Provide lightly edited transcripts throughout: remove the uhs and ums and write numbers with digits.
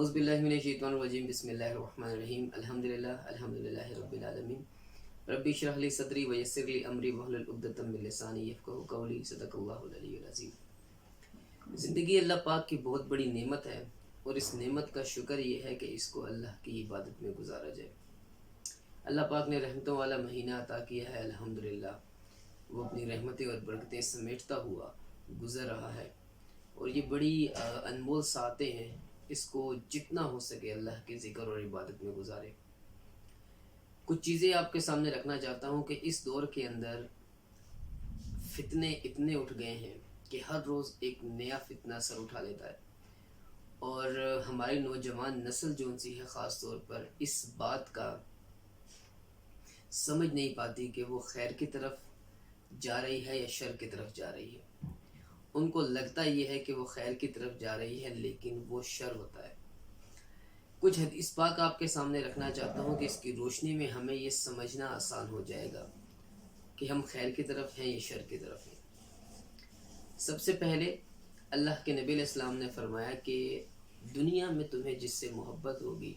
اعوذ باللہ من الشیطان الرجیم بسم اللہ الرحمن الرحیم الحمدللہ رب العالمین رب اشرح لی صدری ویسر لی امری واحلل عقدۃ من لسانی یفقہوا قولی صدق اللہ العلی العظیم۔ زندگی اللہ پاک کی بہت بڑی نعمت ہے اور اس نعمت کا شکر یہ ہے کہ اس کو اللہ کی عبادت میں گزارا جائے۔ اللہ پاک نے رحمتوں والا مہینہ عطا کیا ہے، الحمدللہ وہ اپنی رحمتیں اور برکتیں سمیٹتا ہوا گزر رہا ہے، اور یہ بڑی انمول ساعتیں ہیں، اس کو جتنا ہو سکے اللہ کے ذکر اور عبادت میں گزارے۔ کچھ چیزیں آپ کے سامنے رکھنا چاہتا ہوں کہ اس دور کے اندر فتنے اتنے اٹھ گئے ہیں کہ ہر روز ایک نیا فتنہ سر اٹھا لیتا ہے، اور ہماری نوجوان نسل جو ان سی ہے خاص طور پر اس بات کا سمجھ نہیں پاتی کہ وہ خیر کی طرف جا رہی ہے یا شر کی طرف جا رہی ہے۔ ان کو لگتا یہ ہے کہ وہ خیر کی طرف جا رہی ہے لیکن وہ شر ہوتا ہے۔ کچھ حدیث پاک آپ کے سامنے رکھنا چاہتا ہوں کہ اس کی روشنی میں ہمیں یہ سمجھنا آسان ہو جائے گا کہ ہم خیر کی طرف ہیں یا شر کی طرف ہیں۔ سب سے پہلے اللہ کے نبی علیہ السلام نے فرمایا کہ دنیا میں تمہیں جس سے محبت ہوگی،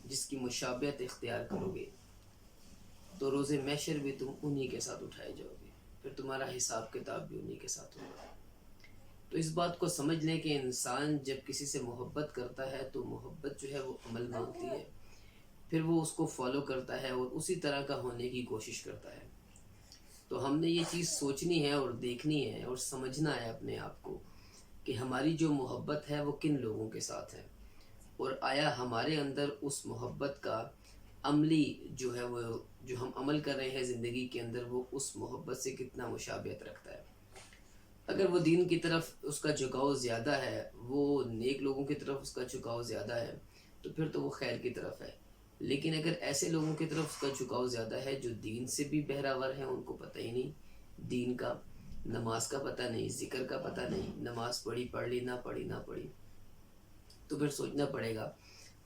جس کی مشابہت اختیار کرو گے، تو روز محشر بھی تم انہی کے ساتھ اٹھائے جاؤ گے، پھر تمہارا حساب کتاب بھی انہی کے ساتھ ہوگا۔ تو اس بات کو سمجھ لیں کہ انسان جب کسی سے محبت کرتا ہے تو محبت جو ہے وہ عمل مانگتی ہے، پھر وہ اس کو فالو کرتا ہے اور اسی طرح کا ہونے کی کوشش کرتا ہے۔ تو ہم نے یہ چیز سوچنی ہے اور دیکھنی ہے اور سمجھنا ہے اپنے آپ کو کہ ہماری جو محبت ہے وہ کن لوگوں کے ساتھ ہے، اور آیا ہمارے اندر اس محبت کا عملی جو ہے وہ جو ہم عمل کر رہے ہیں زندگی کے اندر وہ اس محبت سے کتنا مشابہت رکھتا ہے۔ اگر وہ دین کی طرف اس کا جھکاؤ زیادہ ہے، وہ نیک لوگوں کی طرف اس کا جھکاؤ زیادہ ہے، تو پھر تو وہ خیر کی طرف ہے۔ لیکن اگر ایسے لوگوں کی طرف اس کا جھکاؤ زیادہ ہے جو دین سے بھی بہراور ہیں، ان کو پتہ ہی نہیں دین کا، نماز کا پتہ نہیں، ذکر کا پتہ نہیں، نماز پڑھ لی نہ پڑھی، تو پھر سوچنا پڑے گا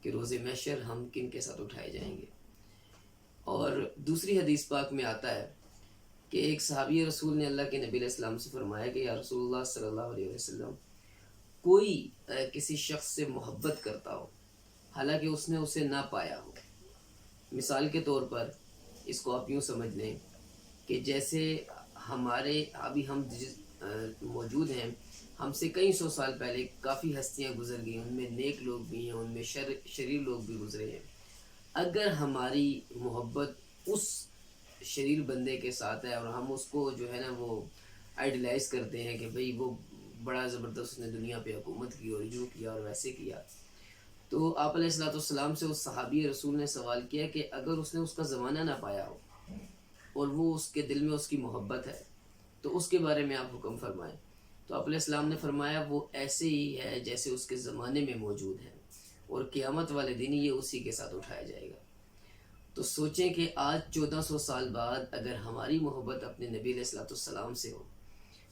کہ روز محشر ہم کن کے ساتھ اٹھائے جائیں گے۔ اور دوسری حدیث پاک میں آتا ہے کہ ایک صحابی رسول نے اللہ کے نبی علیہ السلام سے فرمایا کہ یا رسول اللہ صلی اللہ علیہ وسلم، کوئی کسی شخص سے محبت کرتا ہو حالانکہ اس نے اسے نہ پایا ہو۔ مثال کے طور پر اس کو آپ یوں سمجھ لیں کہ جیسے ہمارے ابھی ہم موجود ہیں، ہم سے کئی سو سال پہلے کافی ہستیاں گزر گئی، ان میں نیک لوگ بھی ہیں، ان میں شریر لوگ بھی گزرے ہیں۔ اگر ہماری محبت اس شریر بندے کے ساتھ ہے اور ہم اس کو جو ہے نا وہ آئیڈیلائز کرتے ہیں کہ بھئی وہ بڑا زبردست اس نے دنیا پہ حکومت کی اور یوں کیا اور ویسے کیا، تو آپ علیہ الصلوۃ والسلام سے اس صحابی رسول نے سوال کیا کہ اگر اس نے اس کا زمانہ نہ پایا ہو اور وہ اس کے دل میں اس کی محبت ہے تو اس کے بارے میں آپ حکم فرمائیں۔ تو آپ علیہ السلام نے فرمایا وہ ایسے ہی ہے جیسے اس کے زمانے میں موجود ہے، اور قیامت والے دن یہ اسی کے ساتھ اٹھایا جائے گا۔ تو سوچیں کہ آج 1400 سال بعد اگر ہماری محبت اپنے نبی علیہ الصلوۃ والسلام سے ہو،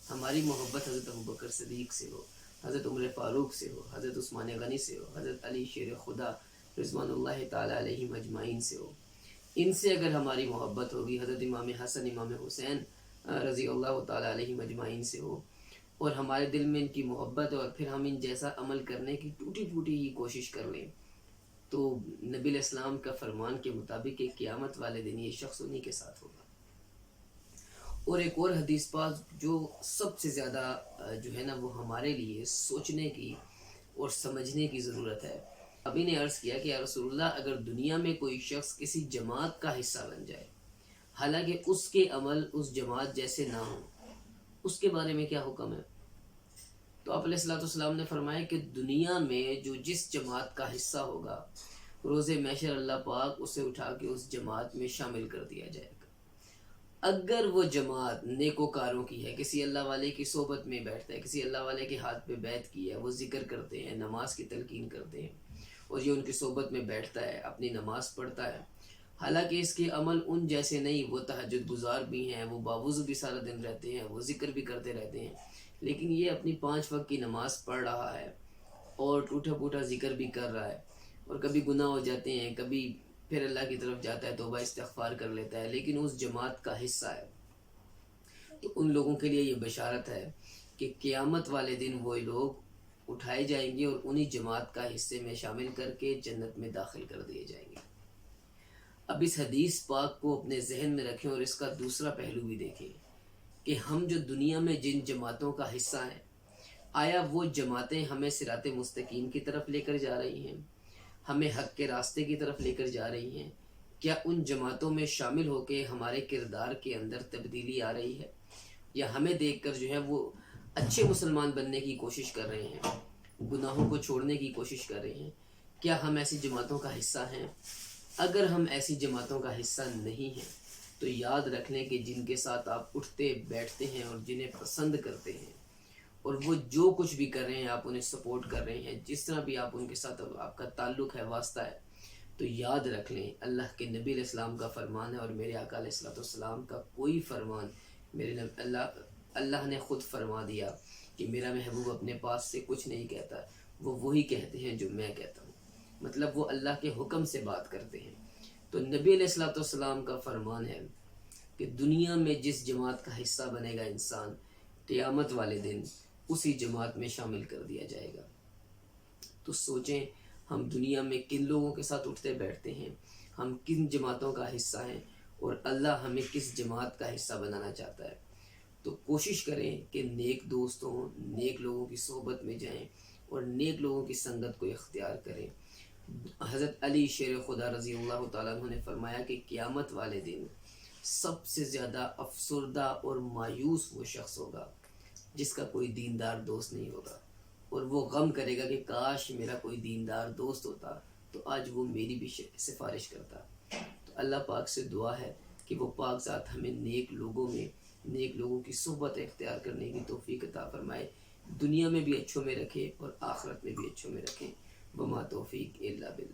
ہماری محبت حضرت ابوبکر صدیق سے ہو، حضرت عمر فاروق سے ہو، حضرت عثمان غنی سے ہو، حضرت علی شیر خدا رضوان اللہ تعالیٰ علیہ مجمعین سے ہو، ان سے اگر ہماری محبت ہوگی، حضرت امام حسن امام حسین رضی اللہ تعالیٰ علیہ مجمعین سے ہو، اور ہمارے دل میں ان کی محبت ہے، اور پھر ہم ان جیسا عمل کرنے کی ٹوٹی پھوٹی ہی کوشش کر لیں، تو نبی علیہ السلام کا فرمان کے مطابق کہ قیامت والے دن یہ شخص انہی کے ساتھ ہوگا۔ اور ایک اور حدیث پاک جو سب سے زیادہ جو ہے نا وہ ہمارے لیے سوچنے کی اور سمجھنے کی ضرورت ہے۔ ابھی نے عرض کیا کہ یا رسول اللہ، اگر دنیا میں کوئی شخص کسی جماعت کا حصہ بن جائے حالانکہ اس کے عمل اس جماعت جیسے نہ ہوں، اس کے بارے میں کیا حکم ہے؟ تو آپ علیہ الصلوۃ والسلام نے فرمایا کہ دنیا میں جو جس جماعت کا حصہ ہوگا، روز محشر اللہ پاک اسے اٹھا کے اس جماعت میں شامل کر دیا جائے گا۔ اگر وہ جماعت نیکوکاروں کی ہے، کسی اللہ والے کی صحبت میں بیٹھتا ہے، کسی اللہ والے کے ہاتھ پہ بیعت کی ہے، وہ ذکر کرتے ہیں، نماز کی تلقین کرتے ہیں، اور یہ ان کی صحبت میں بیٹھتا ہے، اپنی نماز پڑھتا ہے، حالانکہ اس کے عمل ان جیسے نہیں، وہ تہجد گزار بھی ہیں، وہ باوضو بھی سارا دن رہتے ہیں، وہ ذکر بھی کرتے رہتے ہیں، لیکن یہ اپنی 5 وقت کی نماز پڑھ رہا ہے اور ٹوٹا پھوٹا ذکر بھی کر رہا ہے، اور کبھی گناہ ہو جاتے ہیں، کبھی پھر اللہ کی طرف جاتا ہے، توبہ استغفار کر لیتا ہے، لیکن اس جماعت کا حصہ ہے، تو ان لوگوں کے لیے یہ بشارت ہے کہ قیامت والے دن وہ لوگ اٹھائے جائیں گے اور انہی جماعت کا حصے میں شامل کر کے جنت میں داخل کر دیے جائیں گے۔ اب اس حدیث پاک کو اپنے ذہن میں رکھیں اور اس کا دوسرا پہلو بھی دیکھیں کہ ہم جو دنیا میں جن جماعتوں کا حصہ ہیں، آیا وہ جماعتیں ہمیں صراط مستقیم کی طرف لے کر جا رہی ہیں، ہمیں حق کے راستے کی طرف لے کر جا رہی ہیں؟ کیا ان جماعتوں میں شامل ہو کے ہمارے کردار کے اندر تبدیلی آ رہی ہے، یا ہمیں دیکھ کر جو ہے وہ اچھے مسلمان بننے کی کوشش کر رہے ہیں، گناہوں کو چھوڑنے کی کوشش کر رہے ہیں؟ کیا ہم ایسی جماعتوں کا حصہ ہیں؟ اگر ہم ایسی جماعتوں کا حصہ نہیں ہیں تو یاد رکھ لیں کہ جن کے ساتھ آپ اٹھتے بیٹھتے ہیں اور جنہیں پسند کرتے ہیں، اور وہ جو کچھ بھی کر رہے ہیں آپ انہیں سپورٹ کر رہے ہیں، جس طرح بھی آپ ان کے ساتھ آپ کا تعلق ہے، واسطہ ہے، تو یاد رکھ لیں اللہ کے نبی علیہ السلام کا فرمان ہے اور میرے آقا علیہ السلام کا کوئی فرمان اللہ نے خود فرما دیا کہ میرا محبوب اپنے پاس سے کچھ نہیں کہتا، وہ وہی کہتے ہیں جو میں کہتا ہوں۔ مطلب وہ اللہ کے حکم سے بات کرتے ہیں۔ تو نبی علیہ السلام کا فرمان ہے کہ دنیا میں جس جماعت کا حصہ بنے گا انسان، قیامت والے دن اسی جماعت میں شامل کر دیا جائے گا۔ تو سوچیں ہم دنیا میں کن لوگوں کے ساتھ اٹھتے بیٹھتے ہیں، ہم کن جماعتوں کا حصہ ہیں، اور اللہ ہمیں کس جماعت کا حصہ بنانا چاہتا ہے۔ تو کوشش کریں کہ نیک دوستوں، نیک لوگوں کی صحبت میں جائیں اور نیک لوگوں کی سنگت کو اختیار کریں۔ حضرت علی شیر خدا رضی اللہ تعالیٰ عنہ نے فرمایا کہ قیامت والے دن سب سے زیادہ افسردہ اور مایوس وہ شخص ہوگا جس کا کوئی دیندار دوست نہیں ہوگا، اور وہ غم کرے گا کہ کاش میرا کوئی دیندار دوست ہوتا تو آج وہ میری بھی سفارش کرتا۔ تو اللہ پاک سے دعا ہے کہ وہ پاک ذات ہمیں نیک لوگوں میں، نیک لوگوں کی صحبت اختیار کرنے کی توفیق عطا فرمائے، دنیا میں بھی اچھوں میں رکھے اور آخرت میں بھی اچھوں میں رکھے۔ وما توفیق الا باللہ۔